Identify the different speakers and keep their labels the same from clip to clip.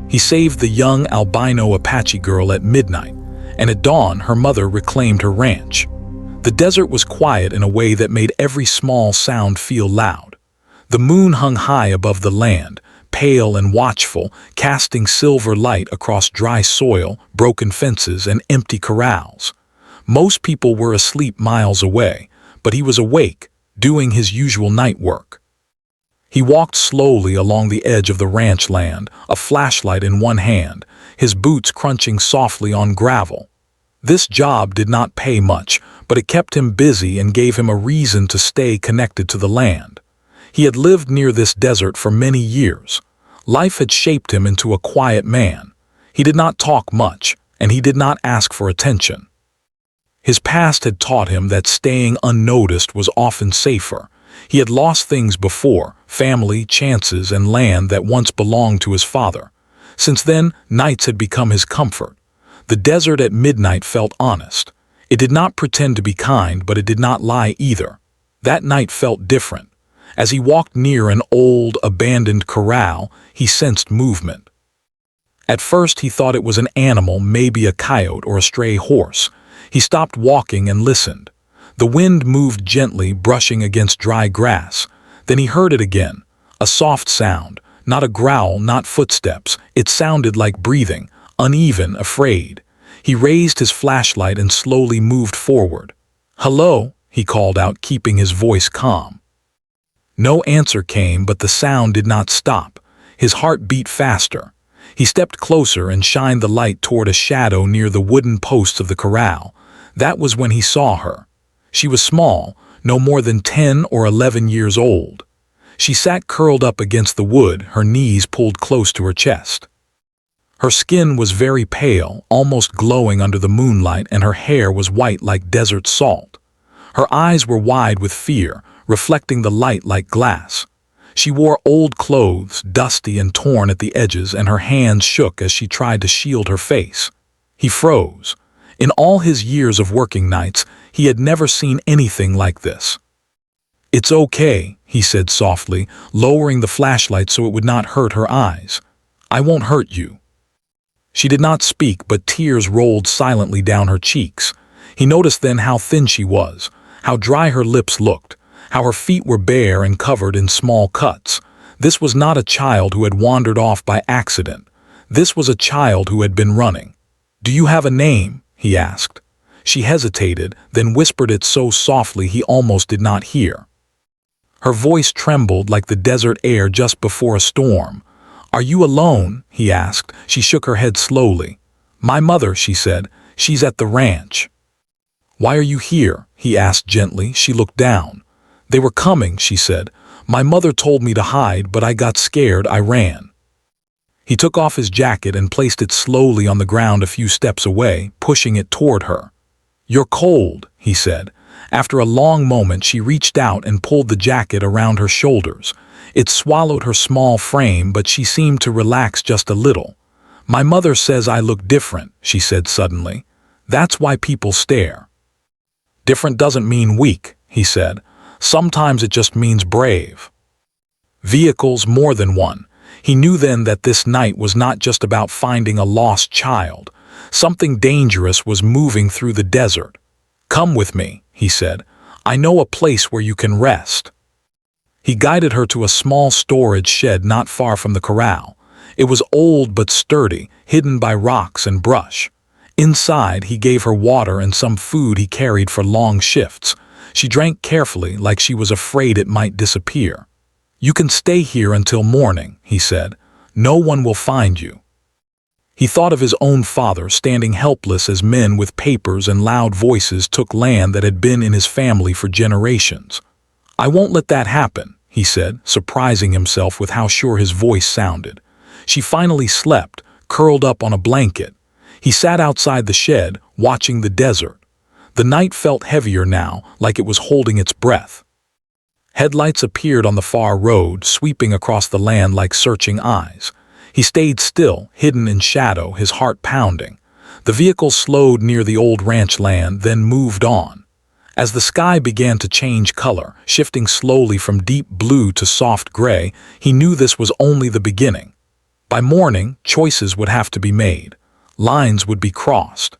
Speaker 1: He saved the young albino Apache girl at midnight, and at dawn her mother reclaimed her ranch. The desert was quiet in a way that made every small sound feel loud. The moon hung high above the land, pale and watchful, casting silver light across dry soil, broken fences, and empty corrals. Most people were asleep miles away, but he was awake, doing his usual night work. He walked slowly along the edge of the ranch land, a flashlight in one hand, his boots crunching softly on gravel. This job did not pay much, but it kept him busy and gave him a reason to stay connected to the land. He had lived near this desert for many years. Life had shaped him into a quiet man. He did not talk much, and he did not ask for attention. His past had taught him that staying unnoticed was often safer. He had lost things before, family, chances, and land that once belonged to his father. Since then, nights had become his comfort. The desert at midnight felt honest. It did not pretend to be kind, but it did not lie either. That night felt different. As he walked near an old, abandoned corral, he sensed movement. At first he thought it was an animal, maybe a coyote or a stray horse. He stopped walking and listened. The wind moved gently, brushing against dry grass. Then he heard it again, a soft sound, not a growl, not footsteps. It sounded like breathing, uneven, afraid. He raised his flashlight and slowly moved forward. "Hello," he called out, keeping his voice calm. No answer came, but the sound did not stop. His heart beat faster. He stepped closer and shined the light toward a shadow near the wooden posts of the corral. That was when he saw her. She was small, no more than 10 or 11 years old. She sat curled up against the wood, her knees pulled close to her chest. Her skin was very pale, almost glowing under the moonlight, and her hair was white like desert salt. Her eyes were wide with fear, reflecting the light like glass. She wore old clothes, dusty and torn at the edges, and her hands shook as she tried to shield her face. He froze. In all his years of working nights, he had never seen anything like this. "It's okay," he said softly, lowering the flashlight so it would not hurt her eyes. "I won't hurt you." She did not speak, but tears rolled silently down her cheeks. He noticed then how thin she was, how dry her lips looked, how her feet were bare and covered in small cuts. This was not a child who had wandered off by accident. This was a child who had been running. "Do you have a name?" he asked. She hesitated, then whispered it so softly he almost did not hear. Her voice trembled like the desert air just before a storm. "Are you alone?" he asked. She shook her head slowly. "My mother," she said. "She's at the ranch." "Why are you here?" he asked gently. She looked down. "They were coming," she said. "My mother told me to hide, but I got scared. I ran." He took off his jacket and placed it slowly on the ground a few steps away, pushing it toward her. "You're cold," he said. After a long moment, she reached out and pulled the jacket around her shoulders. It swallowed her small frame, but she seemed to relax just a little. "My mother says I look different," she said suddenly. "That's why people stare." "Different doesn't mean weak," he said. "Sometimes it just means brave." Vehicles, more than one. He knew then that this night was not just about finding a lost child. Something dangerous was moving through the desert. "Come with me," he said. "I know a place where you can rest." He guided her to a small storage shed not far from the corral. It was old but sturdy, hidden by rocks and brush. Inside, he gave her water and some food he carried for long shifts. She drank carefully, like she was afraid it might disappear. "You can stay here until morning," he said. "No one will find you." He thought of his own father standing helpless as men with papers and loud voices took land that had been in his family for generations. "I won't let that happen," he said, surprising himself with how sure his voice sounded. She finally slept, curled up on a blanket. He sat outside the shed, watching the desert. The night felt heavier now, like it was holding its breath. Headlights appeared on the far road, sweeping across the land like searching eyes. He stayed still, hidden in shadow, his heart pounding. The vehicle slowed near the old ranch land, then moved on. As the sky began to change color, shifting slowly from deep blue to soft gray, he knew this was only the beginning. By morning, choices would have to be made. Lines would be crossed.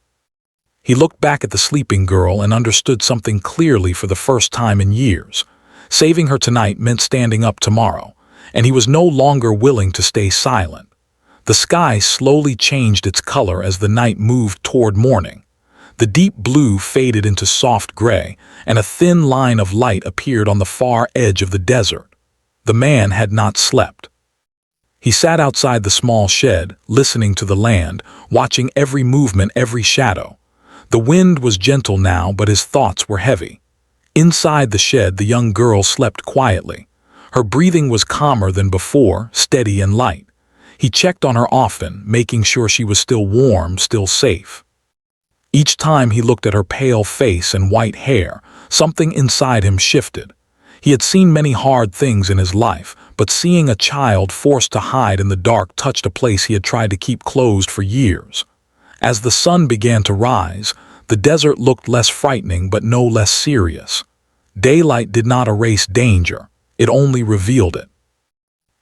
Speaker 1: He looked back at the sleeping girl and understood something clearly for the first time in years. Saving her tonight meant standing up tomorrow, and he was no longer willing to stay silent. The sky slowly changed its color as the night moved toward morning. The deep blue faded into soft gray, and a thin line of light appeared on the far edge of the desert. The man had not slept. He sat outside the small shed, listening to the land, watching every movement, every shadow. The wind was gentle now, but his thoughts were heavy. Inside the shed, the young girl slept quietly. Her breathing was calmer than before, steady and light. He checked on her often, making sure she was still warm, still safe. Each time he looked at her pale face and white hair, something inside him shifted. He had seen many hard things in his life, but seeing a child forced to hide in the dark touched a place he had tried to keep closed for years. As the sun began to rise, the desert looked less frightening but no less serious. Daylight did not erase danger, it only revealed it.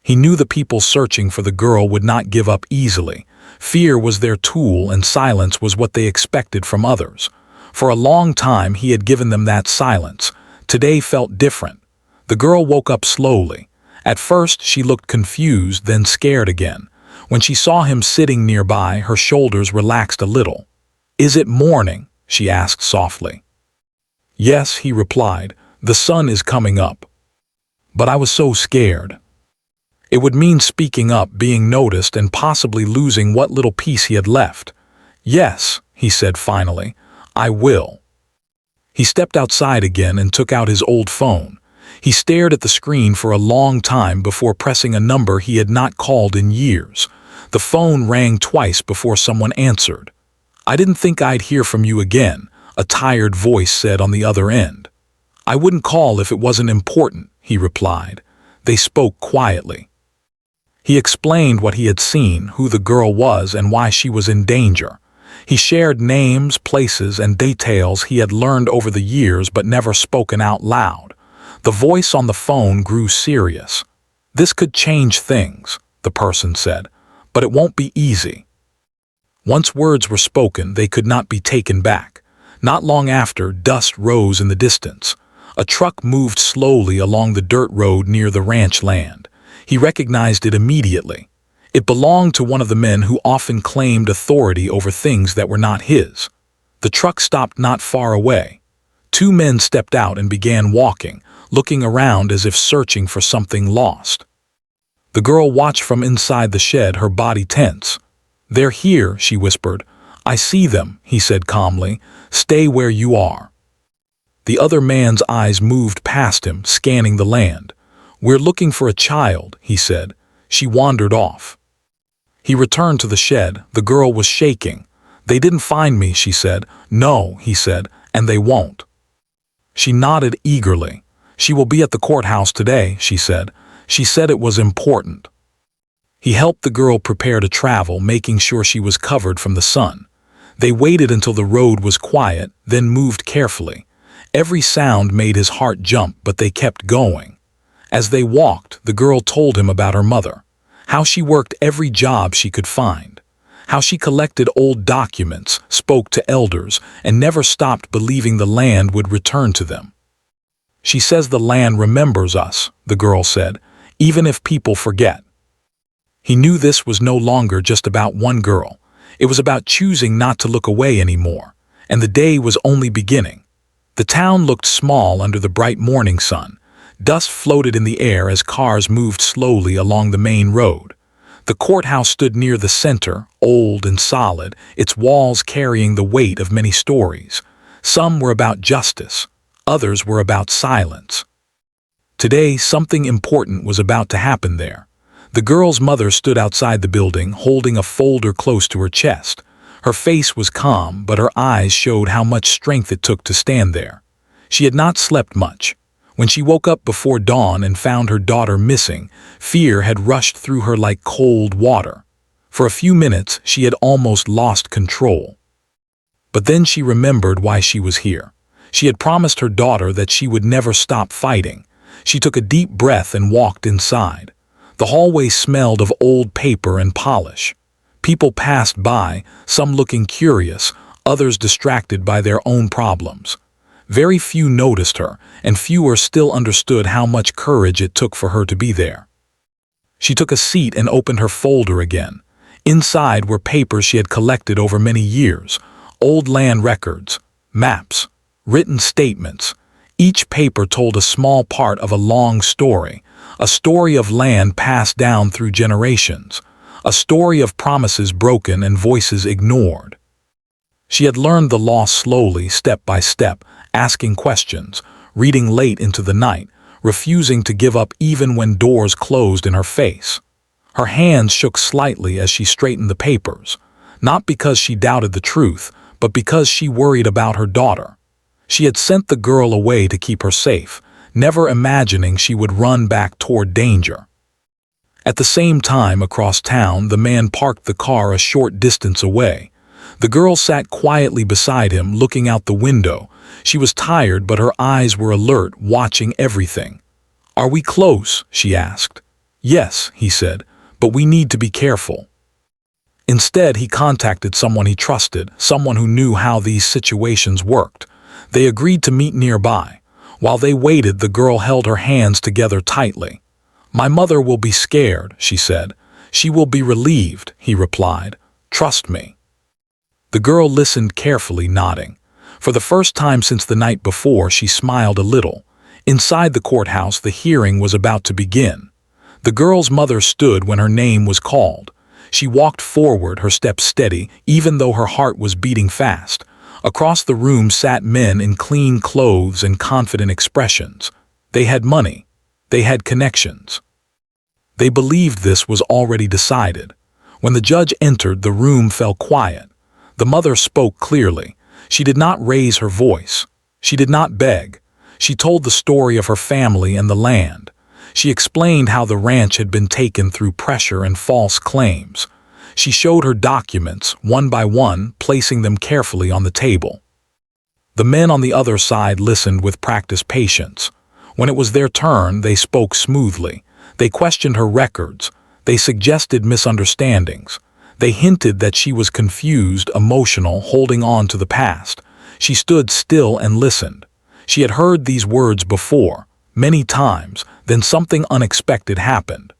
Speaker 1: He knew the people searching for the girl would not give up easily. Fear was their tool and silence was what they expected from others. For a long time he had given them that silence. Today felt different. The girl woke up slowly. At first she looked confused, then scared again. When she saw him sitting nearby, her shoulders relaxed a little. "Is it morning?" she asked softly. "Yes," he replied. "The sun is coming up." But I was so scared. It would mean speaking up, being noticed, and possibly losing what little peace he had left. "Yes," he said finally, "I will." He stepped outside again and took out his old phone. He stared at the screen for a long time before pressing a number he had not called in years. The phone rang twice before someone answered. "I didn't think I'd hear from you again," a tired voice said on the other end. "I wouldn't call if it wasn't important," he replied. They spoke quietly. He explained what he had seen, who the girl was, and why she was in danger. He shared names, places, and details he had learned over the years but never spoken out loud. The voice on the phone grew serious. "This could change things," the person said, "but it won't be easy." Once words were spoken, they could not be taken back. Not long after, dust rose in the distance. A truck moved slowly along the dirt road near the ranch land. He recognized it immediately. It belonged to one of the men who often claimed authority over things that were not his. The truck stopped not far away. Two men stepped out and began walking, looking around as if searching for something lost. The girl watched from inside the shed, her body tense. "They're here," she whispered. "I see them," he said calmly. "Stay where you are." The other man's eyes moved past him, scanning the land. "We're looking for a child," he said. She wandered off. He returned to the shed. The girl was shaking. "They didn't find me," she said. "No," he said, "and they won't." She nodded eagerly. "She will be at the courthouse today," she said. "She said it was important." He helped the girl prepare to travel, making sure she was covered from the sun. They waited until the road was quiet, then moved carefully. Every sound made his heart jump, but they kept going. As they walked, the girl told him about her mother, how she worked every job she could find, how she collected old documents, spoke to elders, and never stopped believing the land would return to them. "She says the land remembers us," the girl said, "even if people forget." He knew this was no longer just about one girl. It was about choosing not to look away anymore, and the day was only beginning. The town looked small under the bright morning sun. Dust floated in the air as cars moved slowly along the main road. The courthouse stood near the center, old and solid, its walls carrying the weight of many stories. Some were about justice, others were about silence. Today, something important was about to happen there. The girl's mother stood outside the building, holding a folder close to her chest. Her face was calm, but her eyes showed how much strength it took to stand there. She had not slept much. When she woke up before dawn and found her daughter missing, fear had rushed through her like cold water. For a few minutes, she had almost lost control. But then she remembered why she was here. She had promised her daughter that she would never stop fighting. She took a deep breath and walked inside. The hallway smelled of old paper and polish. People passed by, some looking curious, others distracted by their own problems. Very few noticed her, and fewer still understood how much courage it took for her to be there. She took a seat and opened her folder again. Inside were papers she had collected over many years, old land records, maps, written statements. Each paper told a small part of a long story, a story of land passed down through generations, a story of promises broken and voices ignored. She had learned the law slowly, step by step, asking questions, reading late into the night, refusing to give up even when doors closed in her face. Her hands shook slightly as she straightened the papers, not because she doubted the truth, but because she worried about her daughter. She had sent the girl away to keep her safe, never imagining she would run back toward danger. At the same time, across town, the man parked the car a short distance away. The girl sat quietly beside him, looking out the window. She was tired, but her eyes were alert, watching everything. "Are we close?" she asked. "Yes," he said, "but we need to be careful." Instead, he contacted someone he trusted, someone who knew how these situations worked. They agreed to meet nearby. While they waited, the girl held her hands together tightly. "My mother will be scared," she said. "She will be relieved," he replied. "Trust me." The girl listened carefully, nodding. For the first time since the night before, she smiled a little. Inside the courthouse, the hearing was about to begin. The girl's mother stood when her name was called. She walked forward, her steps steady, even though her heart was beating fast. Across the room sat men in clean clothes and confident expressions. They had money. They had connections. They believed this was already decided. When the judge entered, the room fell quiet. The mother spoke clearly. She did not raise her voice. She did not beg. She told the story of her family and the land. She explained how the ranch had been taken through pressure and false claims. She showed her documents, one by one, placing them carefully on the table. The men on the other side listened with practiced patience. When it was their turn, they spoke smoothly. They questioned her records. They suggested misunderstandings. They hinted that she was confused, emotional, holding on to the past. She stood still and listened. She had heard these words before, many times, then something unexpected happened.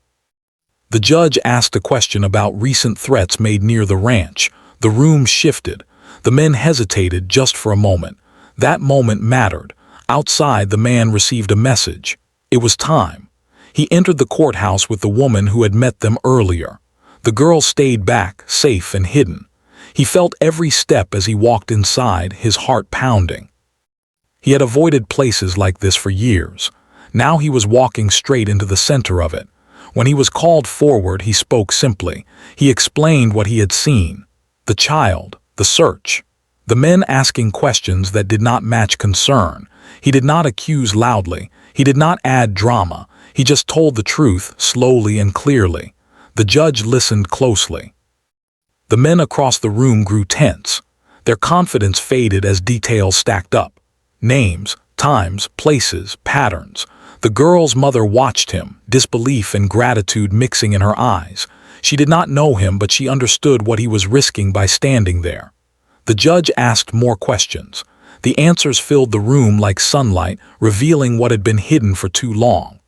Speaker 1: The judge asked a question about recent threats made near the ranch. The room shifted. The men hesitated just for a moment. That moment mattered. Outside, the man received a message. It was time. He entered the courthouse with the woman who had met them earlier. The girl stayed back, safe and hidden. He felt every step as he walked inside, his heart pounding. He had avoided places like this for years. Now he was walking straight into the center of it. When he was called forward, he spoke simply. He explained what he had seen. The child, the search. The men asking questions that did not match concern. He did not accuse loudly. He did not add drama. He just told the truth, slowly and clearly. The judge listened closely. The men across the room grew tense. Their confidence faded as details stacked up. Names, times, places, patterns. The girl's mother watched him, disbelief and gratitude mixing in her eyes. She did not know him, but she understood what he was risking by standing there. The judge asked more questions. The answers filled the room like sunlight, revealing what had been hidden for too long.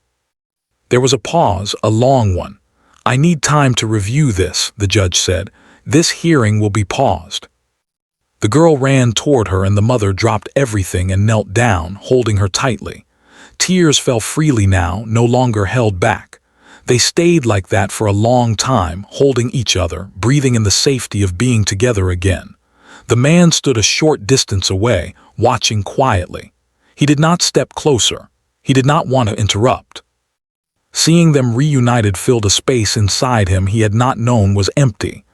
Speaker 1: There was a pause, a long one. "I need time to review this," the judge said. "This hearing will be paused." The girl ran toward her and the mother dropped everything and knelt down, holding her tightly. Tears fell freely now, no longer held back. They stayed like that for a long time, holding each other, breathing in the safety of being together again. The man stood a short distance away, watching quietly. He did not step closer. He did not want to interrupt. Seeing them reunited filled a space inside him he had not known was empty.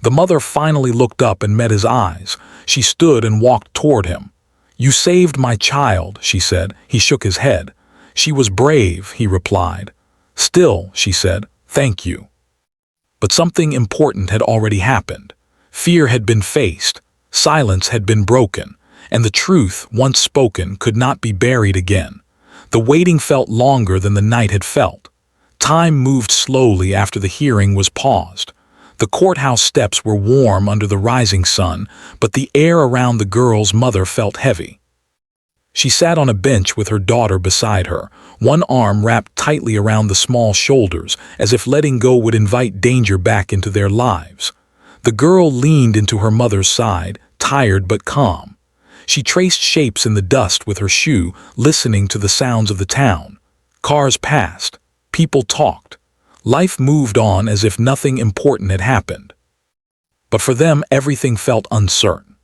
Speaker 1: The mother finally looked up and met his eyes. She stood and walked toward him. "You saved my child," she said. He shook his head. "She was brave," he replied. "Still," she said, "thank you." But something important had already happened. Fear had been faced. Silence had been broken. And the truth, once spoken, could not be buried again. The waiting felt longer than the night had felt. Time moved slowly after the hearing was paused. The courthouse steps were warm under the rising sun, but the air around the girl's mother felt heavy. She sat on a bench with her daughter beside her, one arm wrapped tightly around the small shoulders, as if letting go would invite danger back into their lives. The girl leaned into her mother's side, tired but calm. She traced shapes in the dust with her shoe, listening to the sounds of the town. Cars passed. People talked. Life moved on as if nothing important had happened. But for them, everything felt uncertain.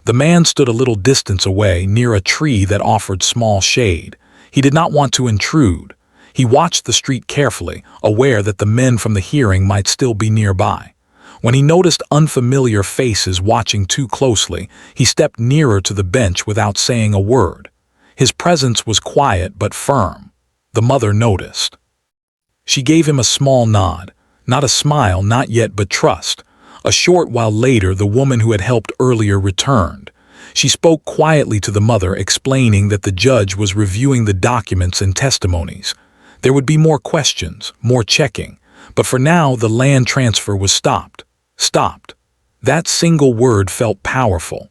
Speaker 1: The man stood a little distance away, near a tree that offered small shade. He did not want to intrude. He watched the street carefully, aware that the men from the hearing might still be nearby. When he noticed unfamiliar faces watching too closely, he stepped nearer to the bench without saying a word. His presence was quiet but firm. The mother noticed. She gave him a small nod, not a smile, not yet, but trust. A short while later, the woman who had helped earlier returned. She spoke quietly to the mother, explaining that the judge was reviewing the documents and testimonies. There would be more questions, more checking, but for now the land transfer was stopped. Stopped. That single word felt powerful.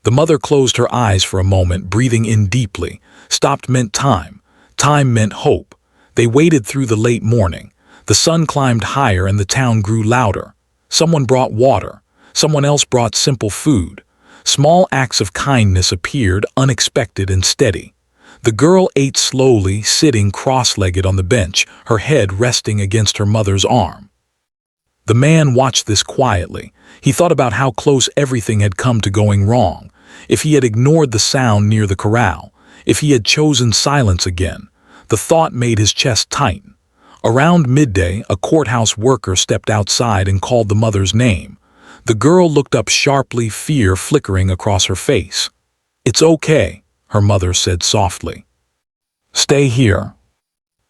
Speaker 1: The mother closed her eyes for a moment, breathing in deeply. Stopped meant time. Time meant hope. They waited through the late morning. The sun climbed higher and the town grew louder. Someone brought water. Someone else brought simple food. Small acts of kindness appeared, unexpected and steady. The girl ate slowly, sitting cross-legged on the bench, her head resting against her mother's arm. The man watched this quietly. He thought about how close everything had come to going wrong. If he had ignored the sound near the corral, if he had chosen silence again, the thought made his chest tighten. Around midday, a courthouse worker stepped outside and called the mother's name. The girl looked up sharply, fear flickering across her face. "It's okay," her mother said softly. "Stay here."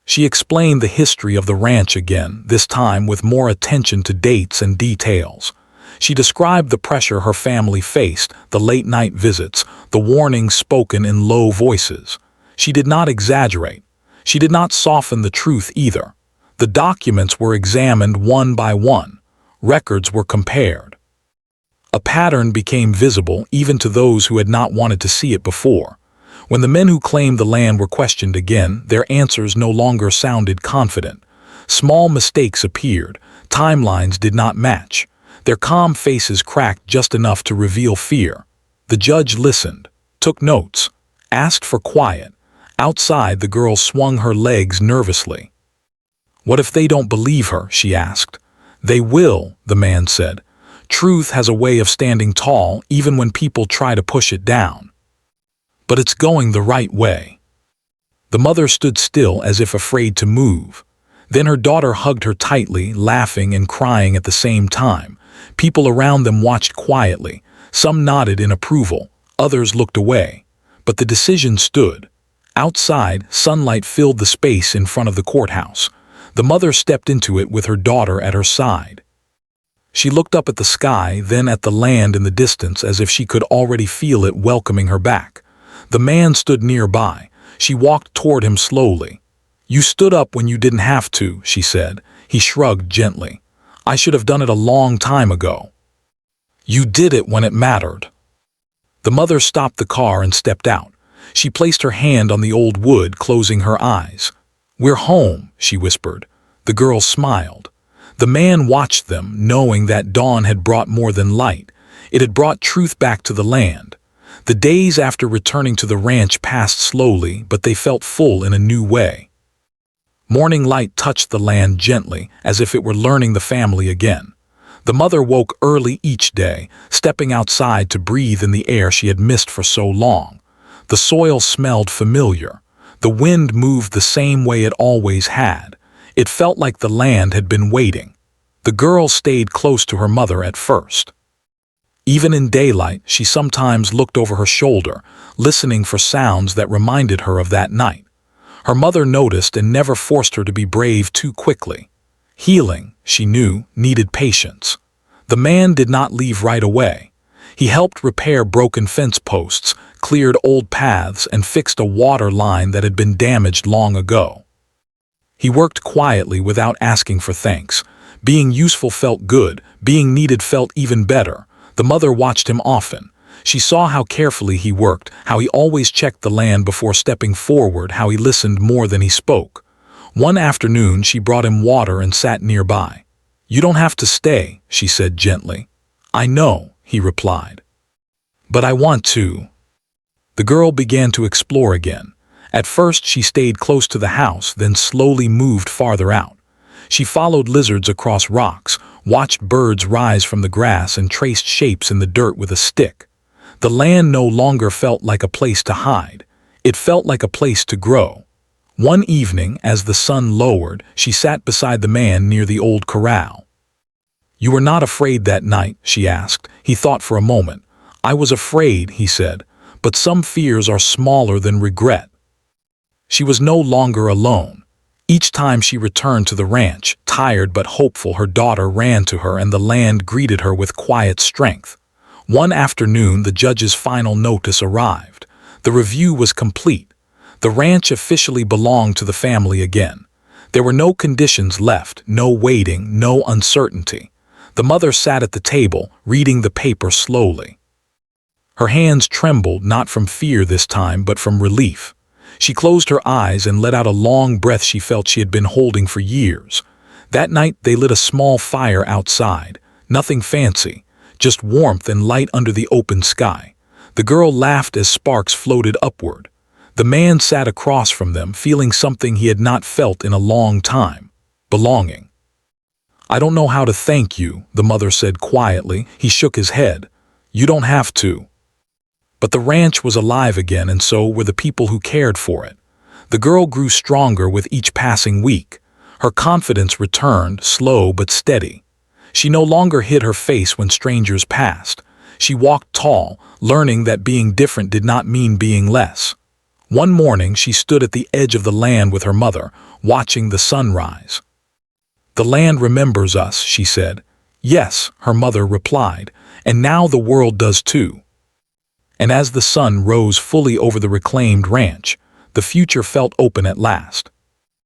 Speaker 1: She explained the history of the ranch again, this time with more attention to dates and details. She described the pressure her family faced, the late-night visits, the warnings spoken in low voices. She did not exaggerate. She did not soften the truth either. The documents were examined one by one. Records were compared. A pattern became visible even to those who had not wanted to see it before. When the men who claimed the land were questioned again, their answers no longer sounded confident. Small mistakes appeared. Timelines did not match. Their calm faces cracked just enough to reveal fear. The judge listened, took notes, asked for quiet. Outside, the girl swung her legs nervously. "What if they don't believe her?" she asked. "They will," the man said. "Truth has a way of standing tall even when people try to push it down. But it's going the right way." The mother stood still as if afraid to move. Then her daughter hugged her tightly, laughing and crying at the same time. People around them watched quietly. Some nodded in approval, others looked away. But the decision stood. Outside, sunlight filled the space in front of the courthouse. The mother stepped into it with her daughter at her side. She looked up at the sky, then at the land in the distance, as if she could already feel it welcoming her back. The man stood nearby. She walked toward him slowly. "You stood up when you didn't have to," she said. He shrugged gently. "I should have done it a long time ago." "You did it when it mattered." The mother stopped the car and stepped out. She placed her hand on the old wood, closing her eyes. "We're home," she whispered. The girl smiled. The man watched them, knowing that dawn had brought more than light. It had brought truth back to the land. The days after returning to the ranch passed slowly, but they felt full in a new way. Morning light touched the land gently, as if it were learning the family again. The mother woke early each day, stepping outside to breathe in the air she had missed for so long. The soil smelled familiar. The wind moved the same way it always had. It felt like the land had been waiting. The girl stayed close to her mother at first. Even in daylight, she sometimes looked over her shoulder, listening for sounds that reminded her of that night. Her mother noticed and never forced her to be brave too quickly. Healing, she knew, needed patience. The man did not leave right away. He helped repair broken fence posts, cleared old paths, and fixed a water line that had been damaged long ago. He worked quietly without asking for thanks. Being useful felt good, being needed felt even better. The mother watched him often. She saw how carefully he worked, how he always checked the land before stepping forward, how he listened more than he spoke. One afternoon she brought him water and sat nearby. "You don't have to stay," she said gently. "I know," he replied. "But I want to." The girl began to explore again. At first she stayed close to the house, then slowly moved farther out. She followed lizards across rocks, watched birds rise from the grass, and traced shapes in the dirt with a stick. The land no longer felt like a place to hide. It felt like a place to grow. One evening, as the sun lowered, she sat beside the man near the old corral. "You were not afraid that night?" she asked. He thought for a moment. "I was afraid," he said, "but some fears are smaller than regret." She was no longer alone. Each time she returned to the ranch, tired but hopeful, her daughter ran to her and the land greeted her with quiet strength. One afternoon, the judge's final notice arrived. The review was complete. The ranch officially belonged to the family again. There were no conditions left, no waiting, no uncertainty. The mother sat at the table, reading the paper slowly. Her hands trembled, not from fear this time, but from relief. She closed her eyes and let out a long breath she felt she had been holding for years. That night they lit a small fire outside. Nothing fancy, just warmth and light under the open sky. The girl laughed as sparks floated upward. The man sat across from them, feeling something he had not felt in a long time: belonging. "I don't know how to thank you," the mother said quietly. He shook his head. "You don't have to." But the ranch was alive again, and so were the people who cared for it. The girl grew stronger with each passing week. Her confidence returned, slow but steady. She no longer hid her face when strangers passed. She walked tall, learning that being different did not mean being less. One morning she stood at the edge of the land with her mother, watching the sun rise. "The land remembers us," she said. "Yes," her mother replied, "and now the world does too." And as the sun rose fully over the reclaimed ranch, the future felt open at last.